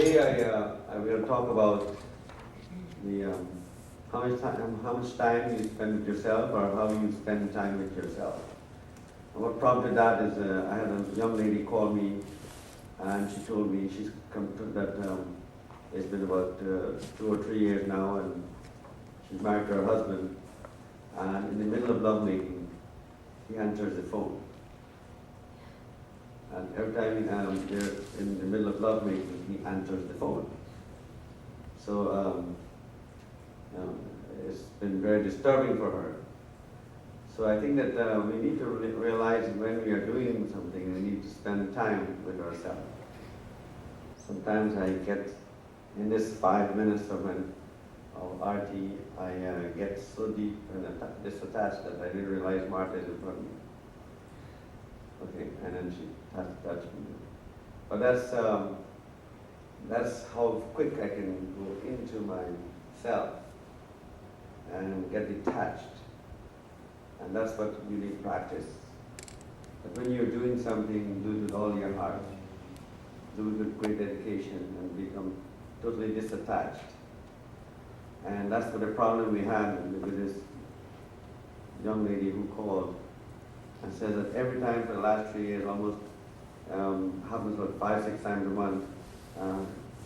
today I will talk about the how much time you spend with yourself, or how you spend time with yourself. And what prompted that is I had a young lady call me, and she told me she's come to that it's been about 2 or 3 years now, and she's married to her husband, and in the middle of lovemaking, he answers the phone. And every time they're in the middle of lovemaking, he answers the phone. So it's been very disturbing for her. So I think that we need to realize when we are doing something, we need to spend time with ourselves. Sometimes I get, in this 5 minutes of RT, I get so deep and disattached that I didn't realize Martha is in front of me. Okay, and then she has to touch me. But that's how quick I can go into myself and get detached. And that's what you need to practice. But when you're doing something, do it with all your heart. Do it with great dedication and become totally disattached. And that's what the problem we had with this young lady who called and says that every time for the last 3 years, almost happens about 5, 6 times a month,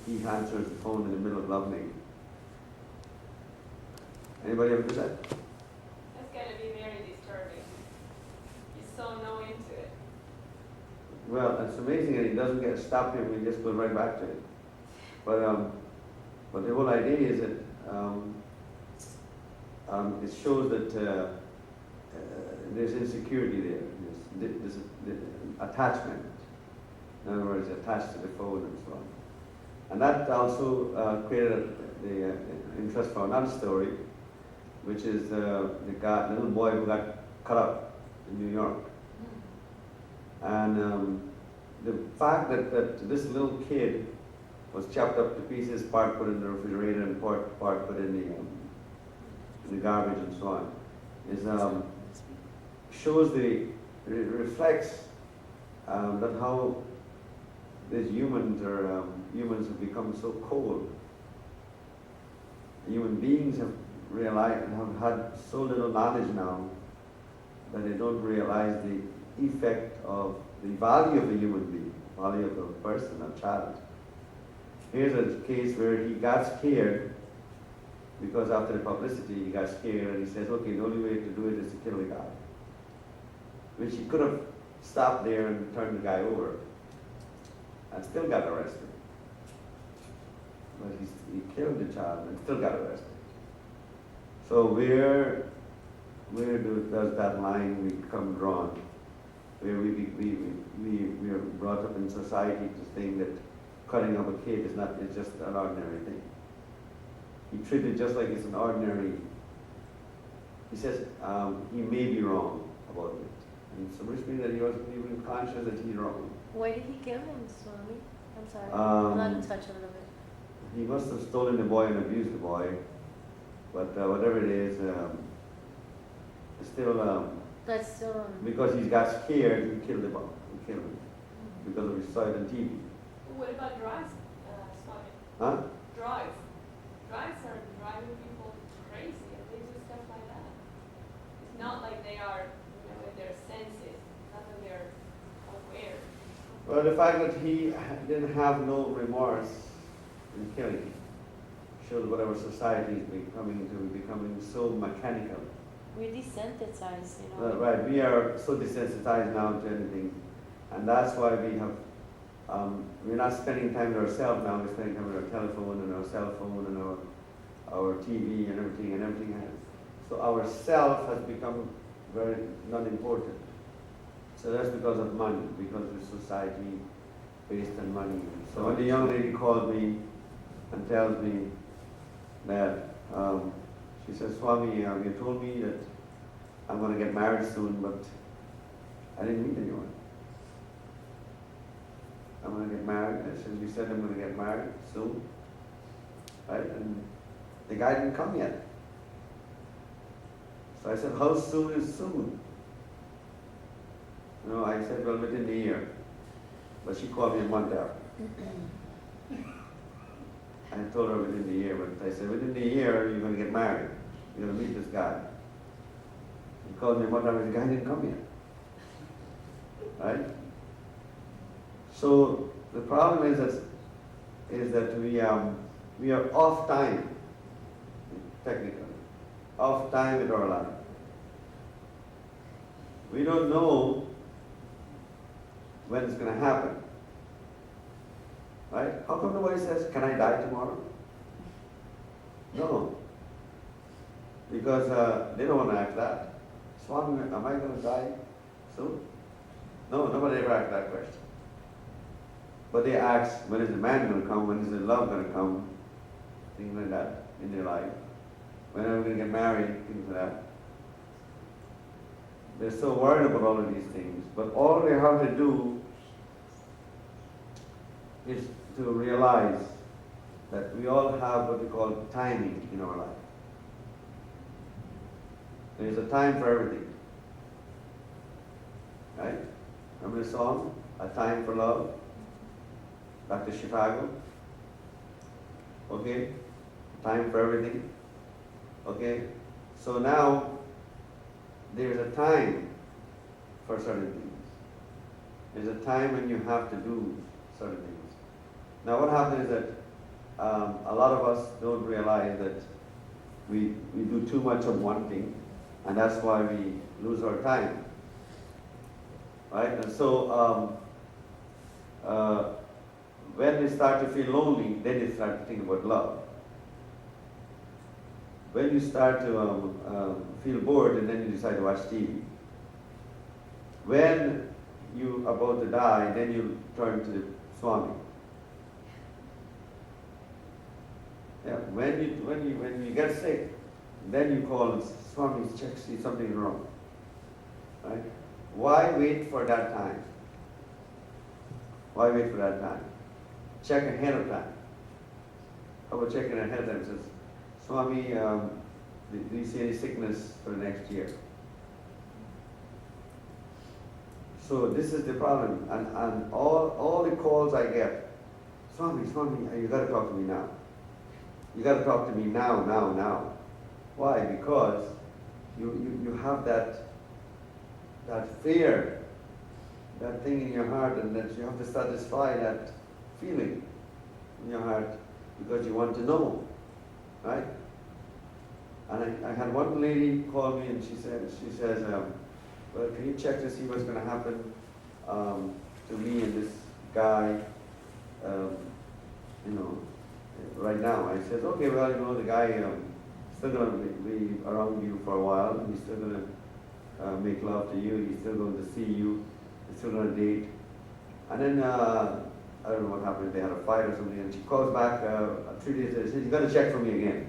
he answers the phone in the middle of lovemaking. Anybody ever do that? That's going to be very disturbing. He's so no into it. Well, it's amazing that he doesn't get stopped him, he just goes right back to it. But the whole idea is that it shows that there's insecurity there, there's attachment. In other words, attached to the phone and so on. And that also created the interest for another story, which is the little boy who got cut up in New York. And the fact that this little kid was chopped up to pieces, part put in the refrigerator and part put in the garbage and so on, is shows reflects that how these humans have become so cold. Human beings have had so little knowledge now that they don't realize the effect of the value of a human being, value of a person, a child. Here's a case where he got scared because after the publicity he got scared and he says, okay, the only way to do it is to kill the guy. Which he could have stopped there and turned the guy over and still got arrested. But he killed the child and still got arrested. So where does that line become drawn? Where we are brought up in society to think that cutting up a kid is just an ordinary thing. He treated it just like it's an ordinary. He says he may be wrong about it. And so which means that he wasn't even conscious that he's wrong. Why did he kill him, Swami? I'm sorry. I'm not in touch a little bit. He must have stolen the boy and abused the boy. But whatever it is, it's still That's still because he got scared, he killed the boy. He killed him because of his saw it on TV. What about drugs, Swami? Huh? Drugs. Drugs are driving people crazy, and they do stuff like that. It's not like they are, in their senses. Not that they're aware. Well, the fact that he didn't have no remorse in killing shows what our society is becoming so mechanical. we're desensitized, Right, we are so desensitized now to anything, and that's why we're not spending time with ourselves now. We're spending time with our telephone and our cell phone and our TV and everything else. So our self has become very not important. So that's because of money, because of society based on money. So when the young lady called me and tells me that she says, Swami, you told me that I'm going to get married soon, but I didn't meet anyone. I'm going to get married. I said, you said I'm going to get married soon, right? And the guy didn't come yet. So I said, how soon is soon? I said, well, within the year. But she called me a month after. I told her within the year, but I said, within the year, you're going to get married. You're going to meet this guy. He called me one time, and the guy didn't come yet. Right? So the problem is that we are off time, technically, off time in our life. We don't know when it's going to happen. Right? How come nobody says, can I die tomorrow? No. Because they don't want to ask that. Swami, am I going to die soon? No, nobody ever asked that question. But they ask, when is the man going to come? When is the love going to come? Things like that in their life. When are we going to get married? Things like that. They're so worried about all of these things. But all they have to do is to realize that we all have what we call timing in our life. There's a time for everything. Right? Remember the song? A Time for Love? Back to Chicago. Okay? Time for everything. Okay? So now, there's a time for certain things. There's a time when you have to do certain things. Now what happens is that a lot of us don't realize that we do too much of one thing, and that's why we lose our time. Right? And so when they start to feel lonely, then they start to think about love. When you start to feel bored, and then you decide to watch TV. When you're about to die, then you turn to the Swami. Yeah, when you get sick, then you call Swami, check, see something wrong. Right? Why wait for that time? Why wait for that time? Check ahead of time. How about checking ahead of time? It says, Swami, do you see any sickness for the next year? So this is the problem, and all the calls I get, Swami, you got to talk to me now. You got to talk to me now. Why? Because you have that fear, that thing in your heart, and that you have to satisfy that feeling in your heart because you want to know, right? And I had one lady call me, and she says, well, can you check to see what's going to happen to me and this guy, right now? I said, okay, well, the guy still going to be around you for a while. He's still going to make love to you. He's still going to see you. He's still going to date. And then, I don't know what happened. They had a fight or something. And she calls back 3 days later and says, you got to check for me again.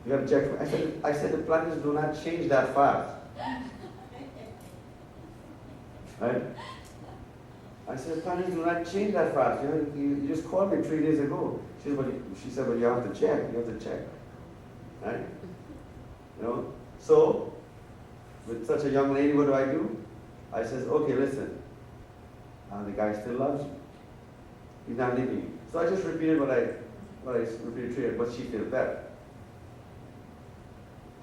You got to check for me. I said, the planets do not change that fast. Right? I said, the planets do not change that fast. You just called me 3 days ago. She said, well, you have to check. You have to check. Right? So, with such a young lady, what do? I says, okay, listen. The guy still loves you. He's not leaving you. So I just repeated what I repeated to her, but she feels better.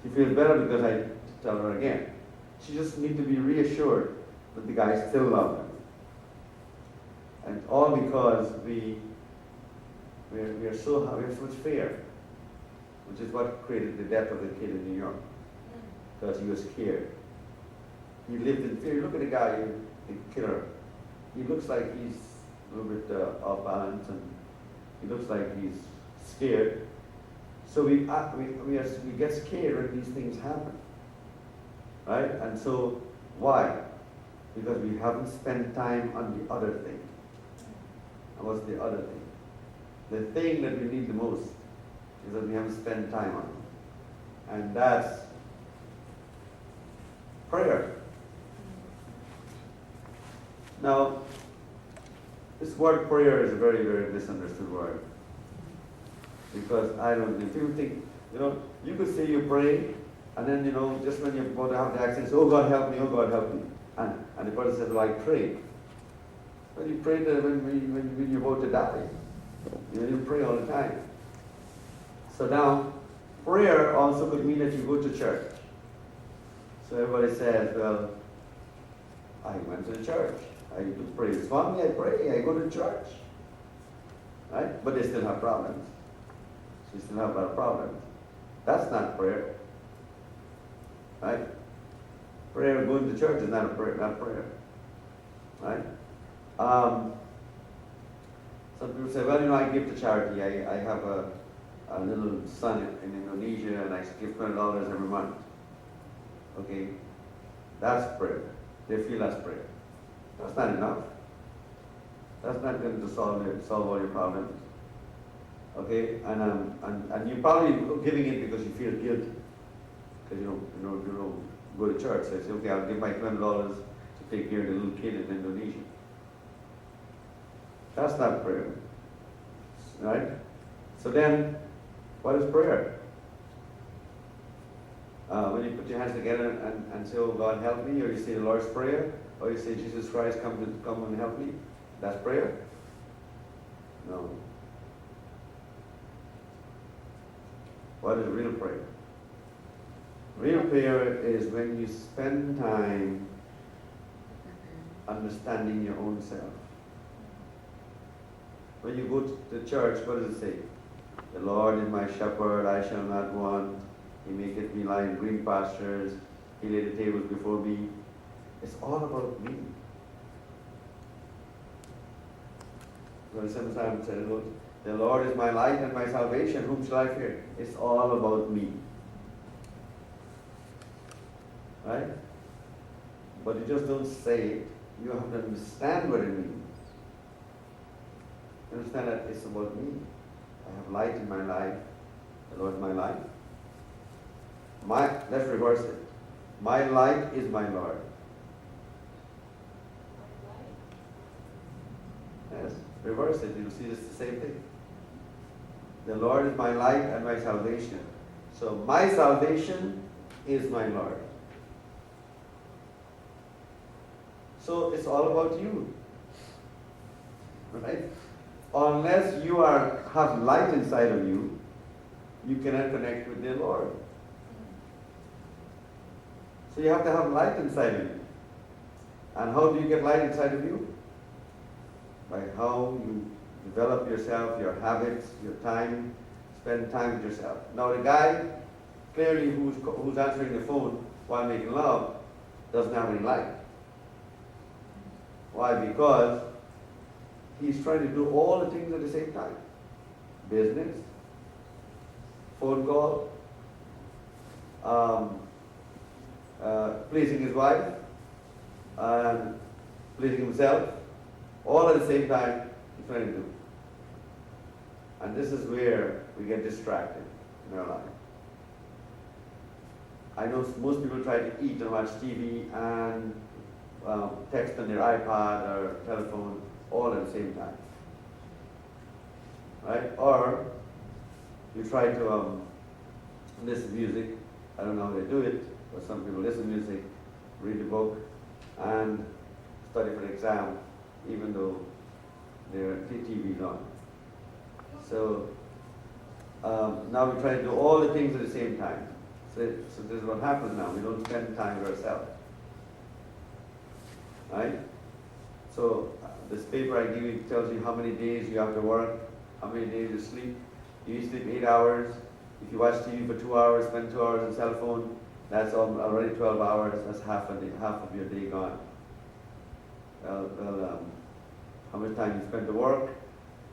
She feels better because I tell her again. She just needs to be reassured that the guy still loves her. And all because we have so much fear, which is what created the death of the kid in New York, because he was scared. He lived in fear. Look at the guy, the killer. He looks like he's a little bit off balance, and he looks like he's scared. So we get scared when these things happen, right? And so why? Because we haven't spent time on the other thing. And what's the other thing? The thing that we need the most is that we haven't spent time on it. And that's prayer. Now, this word prayer is a very, very misunderstood word. Because people think, you could say you pray, and then, just when you're about to have the accident, say, oh God help me, oh God help me. And the person says, well, I prayed. Well, you pray when you're about to die. You pray all the time. So now, prayer also could mean that you go to church. So everybody says, well, I went to the church. I do pray. Swami, I pray. I go to church. Right? But they still have problems. They still have a lot of problems. That's not prayer. Right? Prayer, going to church is not a prayer, not prayer. Right? Some people say, well, I give to charity. I have a little son in Indonesia and I give $20 every month. Okay? That's prayer. They feel that's prayer. That's not enough. That's not going to solve all your problems. Okay? And you're probably giving it because you feel guilty. Because you don't go to church. So you say, okay, I'll give my $20 to take care of the little kid in Indonesia. That's not prayer. Right? So then, what is prayer? When you put your hands together and say, oh God, help me, or you say the Lord's Prayer, or you say, Jesus Christ, come and help me, that's prayer? No. What is real prayer? Real prayer is when you spend time understanding your own self. When you go to the church, what does it say? The Lord is my shepherd, I shall not want. He maketh me lie in green pastures. He laid the tables before me. It's all about me. So sometimes say, the Lord is my light and my salvation. Whom shall I fear? It's all about me. Right? But you just don't say it. You have to understand what it means. Understand that it's about me. I have light in my life. The Lord is my light. Let's reverse it. My light is my Lord. Yes, reverse it. You'll see it's the same thing. The Lord is my light and my salvation. So my salvation is my Lord. So it's all about you. Right? Unless you have light inside of you, you cannot connect with the Lord. So you have to have light inside of you. And how do you get light inside of you? By how you develop yourself, your habits, your time, spend time with yourself. Now the guy, clearly who's answering the phone while making love, doesn't have any light. Why? Because he's trying to do all the things at the same time. Business, phone call, pleasing his wife, and pleasing himself, all at the same time he's trying to do. And this is where we get distracted in our life. I know most people try to eat and watch TV and text on their iPad or telephone all at the same time. Right? Or you try to listen to music. I don't know how they do it, but some people listen to music, read a book, and study for the exam, even though their TV is on. So now we try to do all the things at the same time. So this is what happens now. We don't spend time with ourselves. Right? So this paper I give you tells you how many days you have to work, how many days you sleep. You sleep 8 hours. If you watch TV for 2 hours, spend 2 hours on cell phone, that's already 12 hours. That's half of your day gone. How much time you spend to work,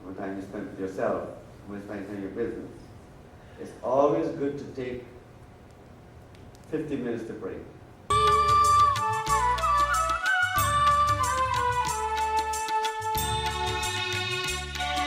how much time you spend with yourself, how much time in your business. It's always good to take 50 minutes to pray.